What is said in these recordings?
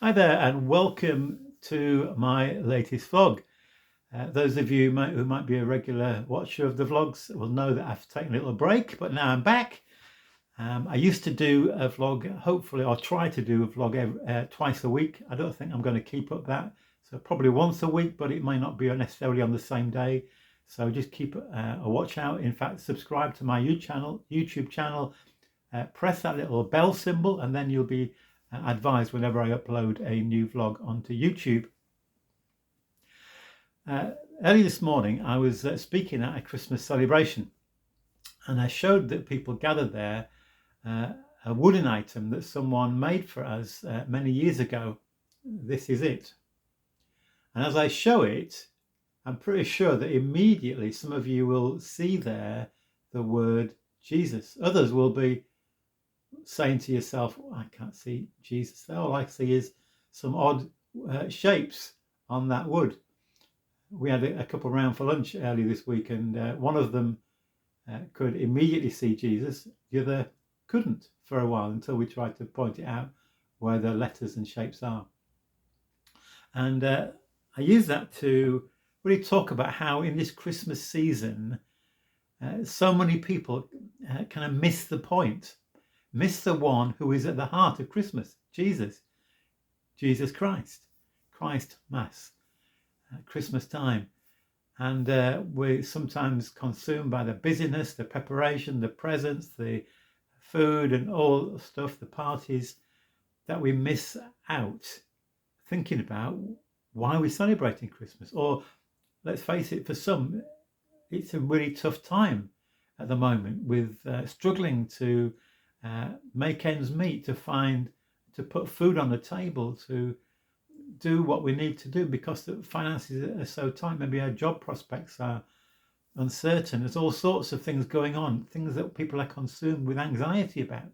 Hi there, and welcome to my latest vlog. Those of you who might be a regular watcher of the vlogs will know that I've taken a little break, but now I'm back. I used to do a vlog, hopefully, or try to do a vlog twice a week. I don't think I'm going to keep up that. So probably once a week, but it may not be necessarily on the same day. So just keep a watch out. In fact, subscribe to my YouTube channel, press that little bell symbol, and then you'll be advised whenever I upload a new vlog onto YouTube. Early this morning, I was speaking at a Christmas celebration, and I showed that people gathered there a wooden item that someone made for us many years ago. This is it. And as I show it, I'm pretty sure that immediately some of you will see there the word Jesus. Others will be saying to yourself, oh, I can't see Jesus there. All I see is some odd shapes on that wood. We had a couple round for lunch earlier this week, and one of them could immediately see Jesus. The other couldn't for a while until we tried to point it out where the letters and shapes are. And I use that to really talk about how in this Christmas season, so many people kind of miss the point, miss the one who is at the heart of Christmas, Jesus Christ, Christ Mass, Christmas time. And we're sometimes consumed by the busyness, the preparation, the presents, the food and all the stuff, the parties, that we miss out thinking about why we're celebrating Christmas. Or let's face it, for some, it's a really tough time at the moment with struggling to make ends meet, to put food on the table, to do what we need to do because the finances are so tight. Maybe our job prospects are uncertain. There's all sorts of things going on, things that people are consumed with anxiety about,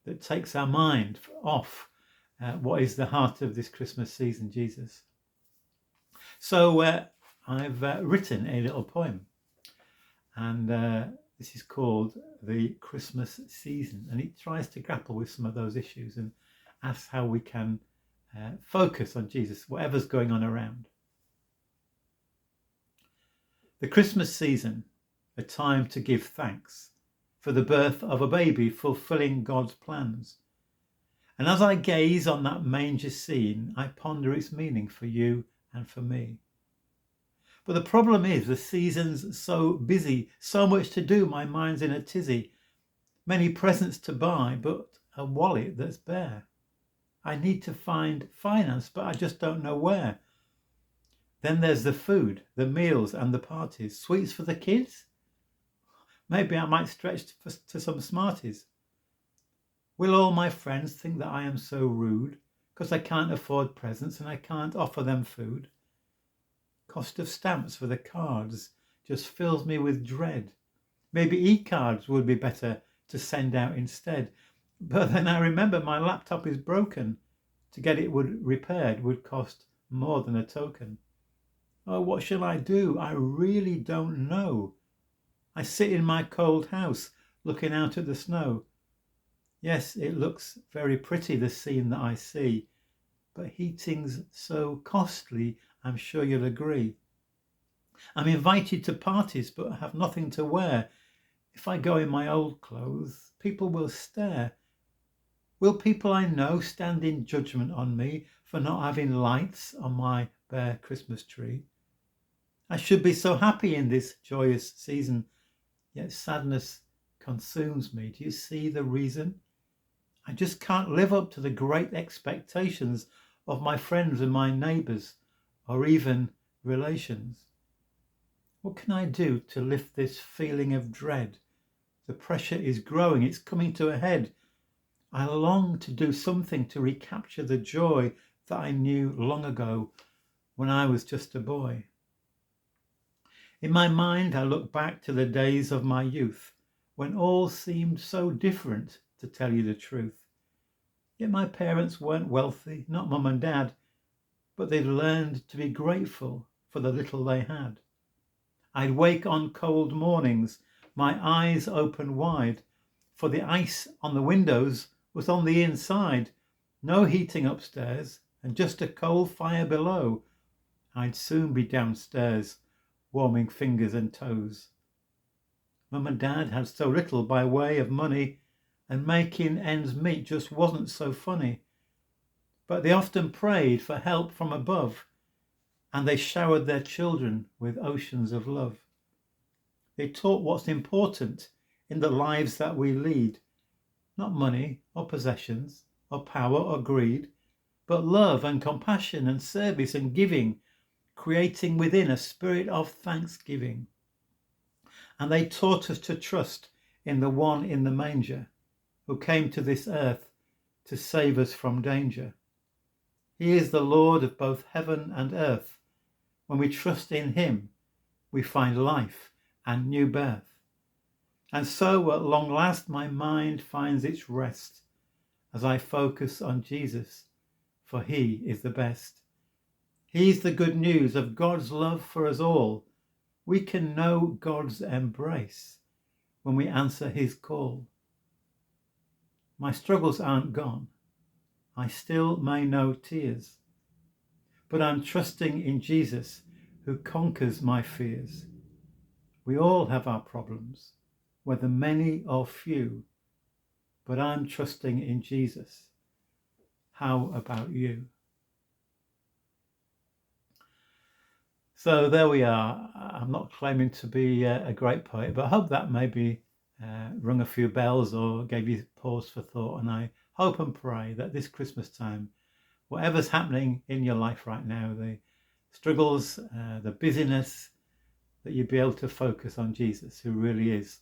that takes our mind off what is the heart of this Christmas season, Jesus. So I've written a little poem, and this is called The Christmas Season, and it tries to grapple with some of those issues and asks how we can focus on Jesus, whatever's going on around. The Christmas season, a time to give thanks for the birth of a baby fulfilling God's plans. And as I gaze on that manger scene, I ponder its meaning for you and for me. But the problem is the season's so busy, so much to do, my mind's in a tizzy. Many presents to buy, but a wallet that's bare. I need to find finance, but I just don't know where. Then there's the food, the meals and the parties. Sweets for the kids? Maybe I might stretch to some Smarties. Will all my friends think that I am so rude because I can't afford presents and I can't offer them food? Cost of stamps for the cards just fills me with dread. Maybe e-cards would be better to send out instead. But then I remember my laptop is broken. To get it repaired would cost more than a token. Oh, what shall I do? I really don't know. I sit in my cold house looking out at the snow. Yes, it looks very pretty, the scene that I see, but heating's so costly, I'm sure you'll agree. I'm invited to parties, but I have nothing to wear. If I go in my old clothes, people will stare. Will people I know stand in judgment on me for not having lights on my bare Christmas tree? I should be so happy in this joyous season, yet sadness consumes me. Do you see the reason? I just can't live up to the great expectations of my friends and my neighbours, or even relations. What can I do to lift this feeling of dread? The pressure is growing, it's coming to a head. I long to do something to recapture the joy that I knew long ago when I was just a boy. In my mind, I look back to the days of my youth when all seemed so different, to tell you the truth. Yet my parents weren't wealthy, not mum and dad, but they'd learned to be grateful for the little they had. I'd wake on cold mornings, my eyes open wide, for the ice on the windows was on the inside. No heating upstairs, and just a coal fire below. I'd soon be downstairs, warming fingers and toes. Mum and Dad had so little by way of money, and making ends meet just wasn't so funny. But they often prayed for help from above, and they showered their children with oceans of love. They taught what's important in the lives that we lead, not money or possessions or power or greed, but love and compassion and service and giving, creating within a spirit of thanksgiving. And they taught us to trust in the one in the manger, who came to this earth to save us from danger. He is the Lord of both heaven and earth. When we trust in him, we find life and new birth. And so at long last my mind finds its rest as I focus on Jesus, for he is the best. He's the good news of God's love for us all. We can know God's embrace when we answer his call. My struggles aren't gone. I still may know tears, but I'm trusting in Jesus who conquers my fears. We all have our problems, whether many or few, but I'm trusting in Jesus. How about you? So there we are. I'm not claiming to be a great poet, but I hope that maybe rung a few bells or gave you pause for thought. And I hope and pray that this Christmas time, whatever's happening in your life right now, the struggles, the busyness, that you'd be able to focus on Jesus, who really is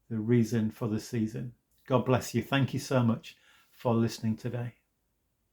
the reason for the season. God bless you. Thank you so much for listening today.